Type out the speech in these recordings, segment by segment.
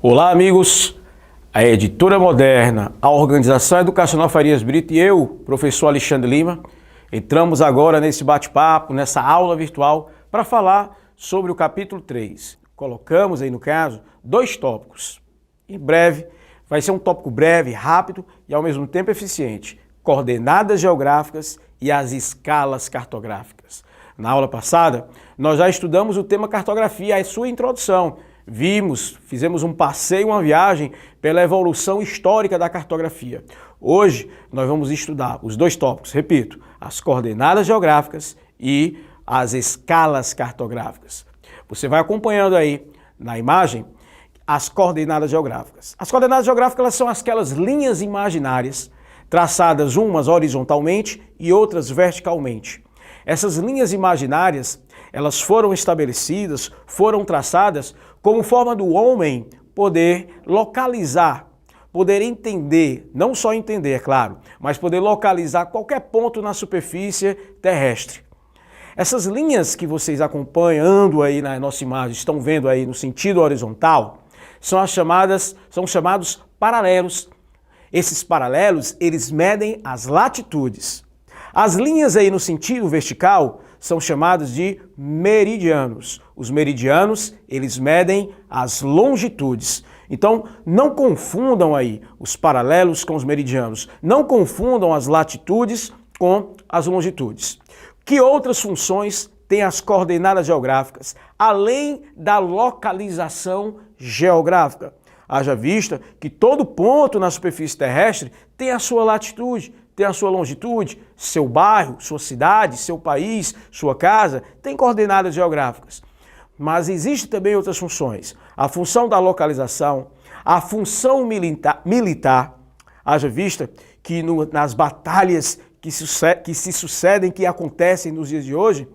Olá, amigos! A Editora Moderna, a Organização Educacional Farias Brito e eu, professor Alexandre Lima, entramos agora nesse bate-papo, nessa aula virtual, para falar sobre o capítulo 3. Colocamos aí, no caso, 2 tópicos. Em breve, vai ser um tópico breve, rápido e ao mesmo tempo eficiente. Coordenadas geográficas e as escalas cartográficas. Na aula passada, nós já estudamos o tema cartografia, a sua introdução. Fizemos um passeio, uma viagem pela evolução histórica da cartografia. Hoje, nós vamos estudar os 2 tópicos, repito, as coordenadas geográficas e as escalas cartográficas. Você vai acompanhando aí na imagem as coordenadas geográficas. As coordenadas geográficas elas são aquelas linhas imaginárias traçadas umas horizontalmente e outras verticalmente. Essas linhas imaginárias, elas foram estabelecidas, foram traçadas como forma do homem poder localizar, poder entender, não só entender, é claro, mas poder localizar qualquer ponto na superfície terrestre. Essas linhas que vocês acompanhando aí na nossa imagem, estão vendo aí no sentido horizontal, são chamados paralelos. Esses paralelos, eles medem as latitudes. As linhas aí no sentido vertical são chamadas de meridianos. Os meridianos, eles medem as longitudes. Então, não confundam aí os paralelos com os meridianos. Não confundam as latitudes com as longitudes. Que outras funções têm as coordenadas geográficas, além da localização geográfica? Haja vista que todo ponto na superfície terrestre tem a sua latitude, tem a sua longitude, seu bairro, sua cidade, seu país, sua casa, tem coordenadas geográficas. Mas existem também outras funções. A função da localização, a função militar, haja vista que nas batalhas que se sucedem, que acontecem nos dias de hoje,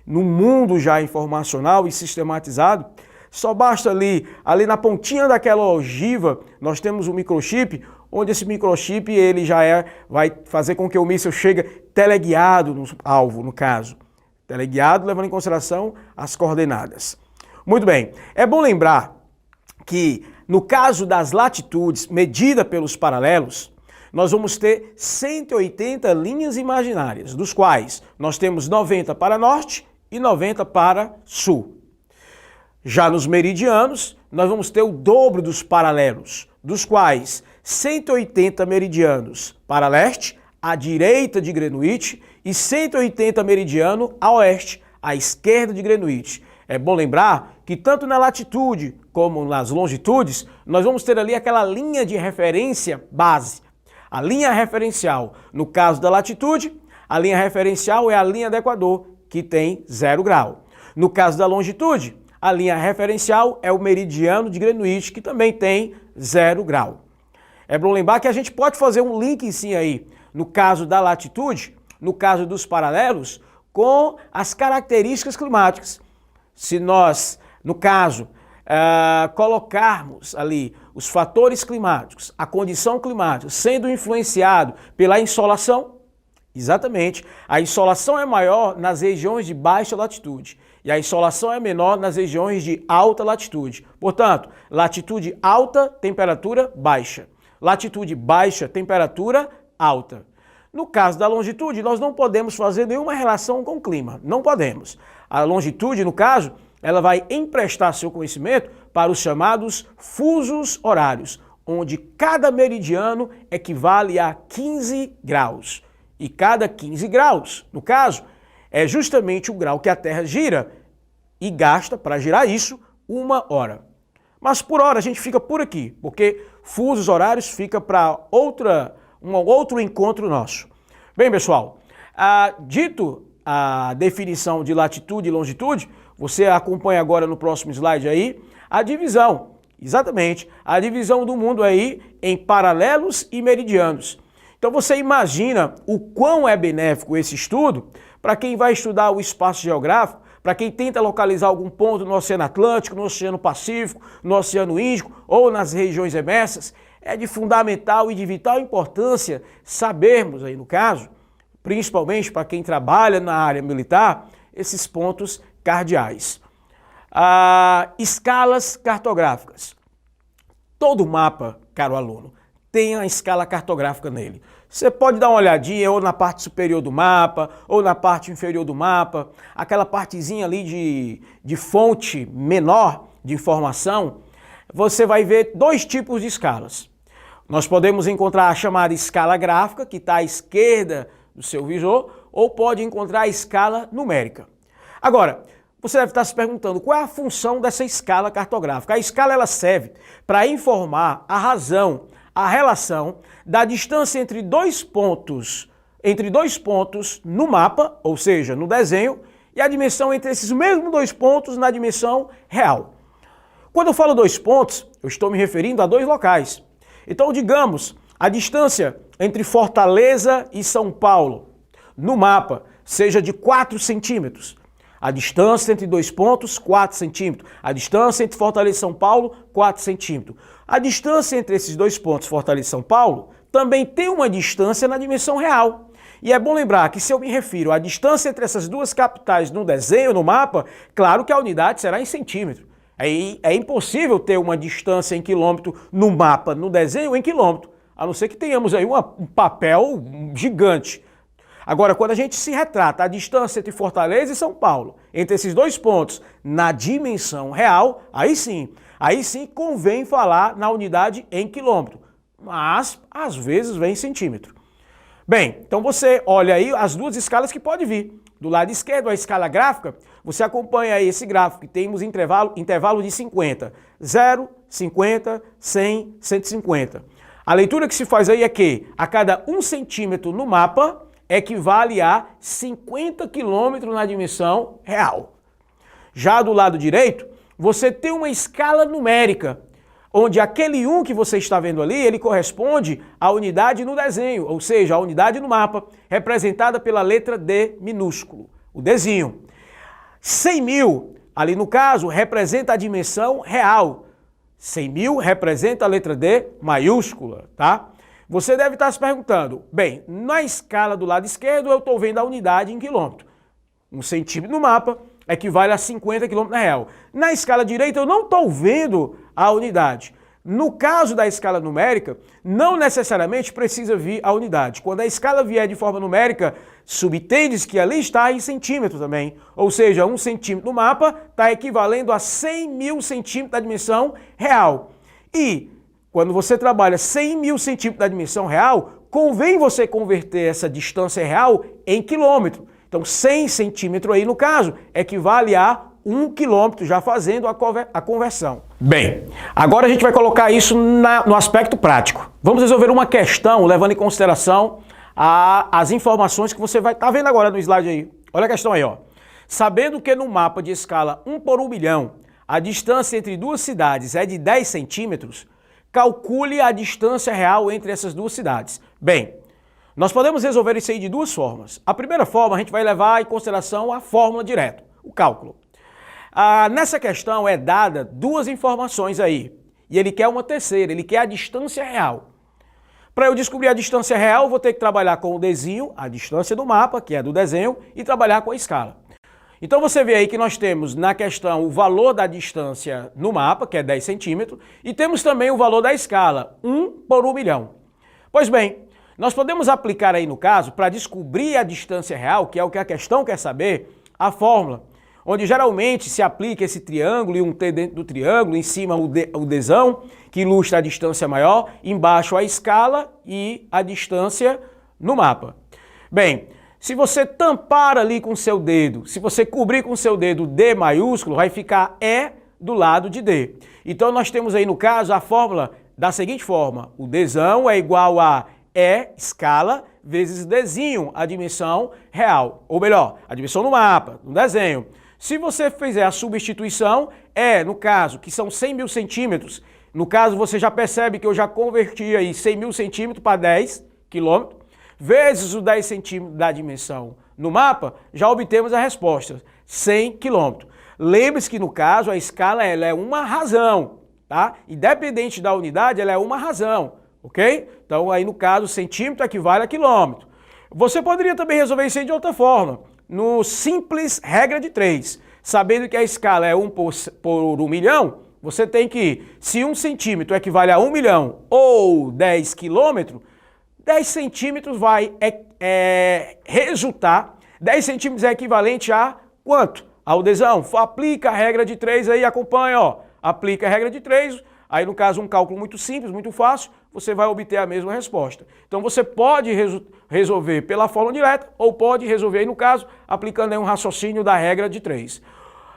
no mundo já informacional e sistematizado, só basta ali na pontinha daquela ogiva, nós temos um microchip, onde esse microchip ele vai fazer com que o míssil chegue teleguiado no alvo, no caso. Teleguiado levando em consideração as coordenadas. Muito bem, é bom lembrar que no caso das latitudes medida pelos paralelos, nós vamos ter 180 linhas imaginárias, dos quais nós temos 90 para norte e 90 para sul. Já nos meridianos, nós vamos ter o dobro dos paralelos, dos quais 180 meridianos para leste, à direita de Greenwich, e 180 meridiano a oeste, à esquerda de Greenwich. É bom lembrar que tanto na latitude como nas longitudes, nós vamos ter ali aquela linha de referência base. A linha referencial, no caso da latitude, a linha referencial é a linha do Equador, que tem 0 grau. No caso da longitude, a linha referencial é o meridiano de Greenwich, que também tem 0 grau. É bom lembrar que a gente pode fazer um link sim aí, no caso da latitude, no caso dos paralelos, com as características climáticas. Se nós, no caso, colocarmos ali os fatores climáticos, a condição climática sendo influenciado pela insolação, exatamente, a insolação é maior nas regiões de baixa latitude e a insolação é menor nas regiões de alta latitude. Portanto, latitude alta, temperatura baixa. Latitude baixa, temperatura alta. No caso da longitude, nós não podemos fazer nenhuma relação com o clima. Não podemos. A longitude, no caso, ela vai emprestar seu conhecimento para os chamados fusos horários, onde cada meridiano equivale a 15 graus. E cada 15 graus, no caso, é justamente o grau que a Terra gira e gasta, para girar isso, 1 hora. Mas por hora a gente fica por aqui, porque fusos horários fica para um outro encontro nosso. Bem, pessoal, dito a definição de latitude e longitude, você acompanha agora no próximo slide aí a divisão, exatamente, a divisão do mundo aí em paralelos e meridianos. Então você imagina o quão é benéfico esse estudo para quem vai estudar o espaço geográfico, para quem tenta localizar algum ponto no Oceano Atlântico, no Oceano Pacífico, no Oceano Índico ou nas regiões emersas. É de fundamental e de vital importância sabermos aí no caso, principalmente para quem trabalha na área militar, esses pontos cardeais. Escalas cartográficas. Todo mapa, caro aluno, tem a escala cartográfica nele. Você pode dar uma olhadinha ou na parte superior do mapa, ou na parte inferior do mapa, aquela partezinha ali de fonte menor de informação, você vai ver dois tipos de escalas. Nós podemos encontrar a chamada escala gráfica, que está à esquerda do seu visor, ou pode encontrar a escala numérica. Agora, você deve estar se perguntando qual é a função dessa escala cartográfica. A escala ela serve para informar a razão, a relação da distância entre dois pontos no mapa, ou seja, no desenho, e a dimensão entre esses mesmos dois pontos na dimensão real. Quando eu falo dois pontos, eu estou me referindo a dois locais. Então, digamos, a distância entre Fortaleza e São Paulo no mapa seja de 4 centímetros. A distância entre dois pontos, 4 centímetros. A distância entre Fortaleza e São Paulo, 4 centímetros. A distância entre esses dois pontos, Fortaleza e São Paulo, também tem uma distância na dimensão real. E é bom lembrar que se eu me refiro à distância entre essas duas capitais no desenho, no mapa, claro que a unidade será em centímetro. É impossível ter uma distância em quilômetro no mapa, no desenho, em quilômetro. A não ser que tenhamos aí um papel gigante. Agora, quando a gente se retrata a distância entre Fortaleza e São Paulo, entre esses dois pontos, na dimensão real, aí sim convém falar na unidade em quilômetro, mas às vezes vem em centímetro. Bem, então você olha aí as duas escalas que pode vir. Do lado esquerdo, a escala gráfica, você acompanha aí esse gráfico, que temos intervalo de 50, 0, 50, 100, 150. A leitura que se faz aí é que a cada 1 centímetro no mapa, equivale a 50 quilômetros na dimensão real. Já do lado direito, você tem uma escala numérica, onde aquele 1 que você está vendo ali, ele corresponde à unidade no desenho, ou seja, a unidade no mapa, representada pela letra D minúsculo, o Dzinho. 100 mil, ali no caso, representa a dimensão real. 100 mil representa a letra D maiúscula, tá? Você deve estar se perguntando, bem, na escala do lado esquerdo eu estou vendo a unidade em quilômetro. 1 centímetro no mapa equivale a 50 quilômetros na real. Na escala direita eu não estou vendo a unidade. No caso da escala numérica, não necessariamente precisa vir a unidade. Quando a escala vier de forma numérica, subtende-se que ali está em centímetro também. Ou seja, 1 centímetro no mapa está equivalendo a 100 mil centímetros da dimensão real. E quando você trabalha 100 mil centímetros da dimensão real, convém você converter essa distância real em quilômetro. Então 100 centímetros aí no caso equivale a 1 quilômetro, já fazendo a conversão. Bem, agora a gente vai colocar isso no aspecto prático. Vamos resolver uma questão levando em consideração as informações que você vai estar vendo agora no slide aí. Olha a questão aí, ó. Sabendo que no mapa de escala 1 por 1 milhão, a distância entre duas cidades é de 10 centímetros, calcule a distância real entre essas duas cidades. Bem, nós podemos resolver isso aí de duas formas. A primeira forma, a gente vai levar em consideração a fórmula direto, o cálculo. Nessa questão é dada duas informações aí, e ele quer uma terceira, ele quer a distância real. Para eu descobrir a distância real, eu vou ter que trabalhar com o Dzinho, a distância do mapa, que é do desenho, e trabalhar com a escala. Então você vê aí que nós temos na questão o valor da distância no mapa, que é 10 centímetros, e temos também o valor da escala, 1 por 1 milhão. Pois bem, nós podemos aplicar aí no caso, para descobrir a distância real, que é o que a questão quer saber, a fórmula, onde geralmente se aplica esse triângulo e um T dentro do triângulo, em cima o Dzão, que ilustra a distância maior, embaixo a escala e a distância no mapa. Bem, se você tampar ali com o seu dedo, se você cobrir com o seu dedo D maiúsculo, vai ficar E do lado de D. Então nós temos aí no caso a fórmula da seguinte forma, o Dzão é igual a E, escala, vezes Dzinho, a dimensão real. Ou melhor, a dimensão no mapa, no desenho. Se você fizer a substituição, no caso, que são 100 mil centímetros, no caso você já percebe que eu já converti aí 100 mil centímetros para 10 quilômetros, vezes os 10 centímetros da dimensão no mapa, já obtemos a resposta, 100 quilômetros. Lembre-se que no caso a escala ela é uma razão, tá? Independente da unidade, ela é uma razão, ok? Então aí no caso centímetro equivale a quilômetro. Você poderia também resolver isso aí de outra forma, no simples regra de 3. Sabendo que a escala é 1 por 1 milhão, Você tem que, se 1 centímetro equivale a 1 milhão ou 10 quilômetros, 10 centímetros vai resultar, 10 centímetros é equivalente a quanto? Aldezão, aplica a regra de 3 aí, acompanha, ó. Aplica a regra de 3, aí no caso um cálculo muito simples, muito fácil, você vai obter a mesma resposta. Então você pode resolver pela fórmula direta ou pode resolver aí no caso aplicando aí um raciocínio da regra de 3.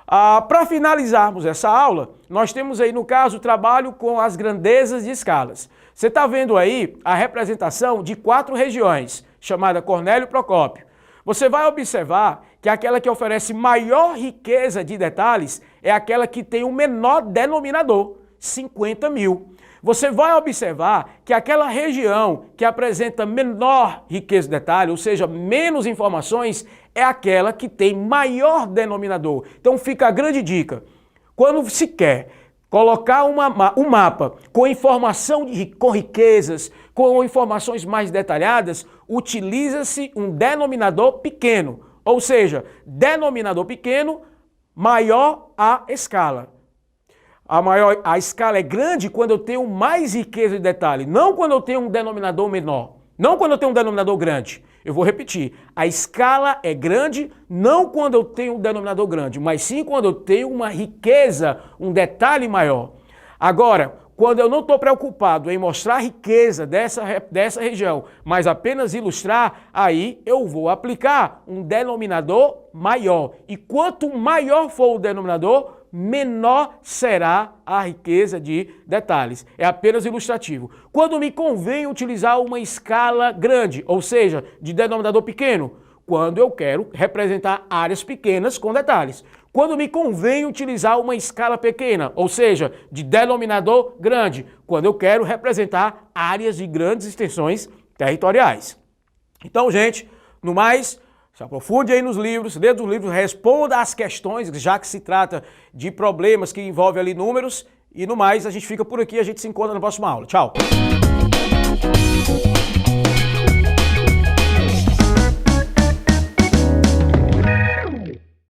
Para finalizarmos essa aula, nós temos aí no caso o trabalho com as grandezas de escalas. Você está vendo aí a representação de 4 regiões, chamada Cornélio Procópio. Você vai observar que aquela que oferece maior riqueza de detalhes é aquela que tem o menor denominador, 50 mil. Você vai observar que aquela região que apresenta menor riqueza de detalhe, ou seja, menos informações, é aquela que tem maior denominador. Então fica a grande dica. Quando se quer colocar um mapa com informação com riquezas, com informações mais detalhadas, utiliza-se um denominador pequeno. Ou seja, denominador pequeno, maior a escala. A escala é grande quando eu tenho mais riqueza de detalhe, não quando eu tenho um denominador menor, não quando eu tenho um denominador grande. Eu vou repetir, a escala é grande não quando eu tenho um denominador grande, mas sim quando eu tenho uma riqueza, um detalhe maior. Agora, quando eu não estou preocupado em mostrar a riqueza dessa região, mas apenas ilustrar, aí eu vou aplicar um denominador maior. E quanto maior for o denominador, menor será a riqueza de detalhes. É apenas ilustrativo. Quando me convém utilizar uma escala grande, ou seja, de denominador pequeno, quando eu quero representar áreas pequenas com detalhes. Quando me convém utilizar uma escala pequena, ou seja, de denominador grande, quando eu quero representar áreas de grandes extensões territoriais. Então, gente, no mais, se aprofunde aí nos livros, dentro dos livros, responda às questões, já que se trata de problemas que envolvem ali números. E no mais, a gente fica por aqui, a gente se encontra na próxima aula. Tchau!